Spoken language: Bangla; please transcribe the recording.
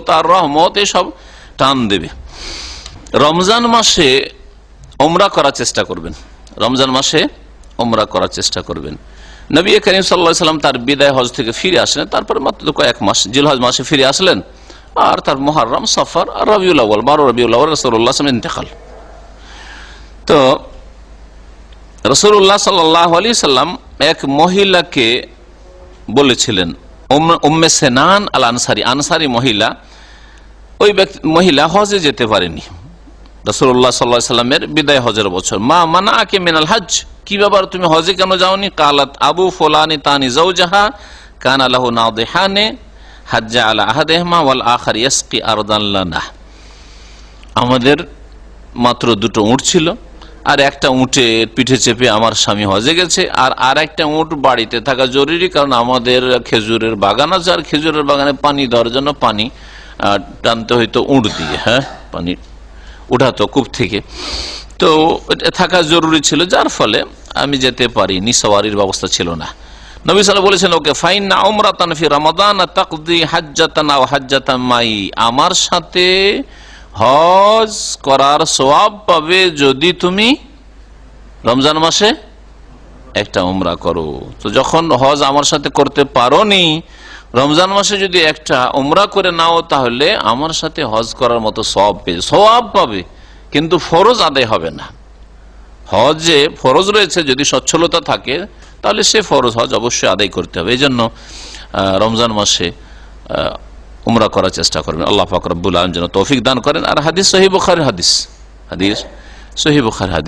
তার রহমত এসব টান দেবে। রমজান মাসে ওমরা করার চেষ্টা করবেন, রমজান মাসে ওমরা করার চেষ্টা করবেন। নবী করিম সাল্লাল্লাহু আলাইহি ওয়াসাল্লাম তার বিদায় হজ থেকে ফিরে আসলেন, তারপরে মাত্র কয়েক মাস জিলহজ মাসে ফিরে আসলেন, আর তার মুহররম, সফর আর রবিউল আউয়াল, 12 রবিউল আউয়াল রাসূলুল্লাহ সাল্লাল্লাহু আলাইহি ওয়াসাল্লাম ইন্তেকাল। তো রাসূলুল্লাহ সাল্লাল্লাহু আলাইহি ওয়াসাল্লাম এক মহিলাকে বলেছিলেন, উম্মে সেনান আল আনসারী, আনসারী মহিলা, ওই মহিলা হজে যেতে পারেনি রাসূলুল্লাহ সাল্লাল্লাহু আলাইহি ওয়াসাল্লামের বিদায় হজের বছর। মা মানাআকে মিনাল হজ, কি ব্যাপার তুমি হজে কেন যাওনি? কালাত আবু ফুলানি তানি যাওজাহা কানা লাহু নাদিহানে হাজ্জা আলা আহাদিহিমা ওয়াল আখার ইয়াসকি আরদান লানা। আমাদের মাত্র দুটো উট ছিল, আর একটা উটের পিঠে চেপে আমার স্বামী হজে গেছে, আর একটা উট বাড়িতে থাকা জরুরি, কারণ আমাদের খেজুরের বাগান আছে, আর খেজুরের বাগানে পানি দেওয়ার জন্য পানি টানতে হইতো উট দিয়ে, হ্যাঁ, পানি উঠাতো কূপ থেকে, তো থাকা জরুরি ছিল, যার ফলে আমি যেতে পারিনি, সওয়ারির ব্যবস্থা ছিল না। নবী সাল্লাল্লাহু আলাইহি ওয়াসাল্লাম বলেছেন, ওকে ফাইন্না উমরাতান ফি রমাদান তাকদি হাজ্জাতান আও হাজ্জাতাম মাই, আমার সাথে হজ করার সওয়াব পাবে যদি তুমি রমজান মাসে একটা উমরা করো। তো যখন হজ আমার সাথে করতে পারোনি, রমজান মাসে যদি একটা উমরা করে নাও, তাহলে আমার সাথে হজ করার মতো সওয়াব পাবে, কিন্তু ফরজ আদায় হবে না। হজ যে ফরজ রয়েছে, যদি সচ্ছলতা থাকে তাহলে সে ফরজ হজ অবশ্যই আদায় করতে হবে। এই জন্য রমজান মাসে উমরা করার চেষ্টা করবেন। আল্লাহ পাক রব্বুল আলামিন যেন তৌফিক দান করেন। আর হাদিস সহিহ বুখারীর হাদিস, সহিহ বুখারীর হাদিস।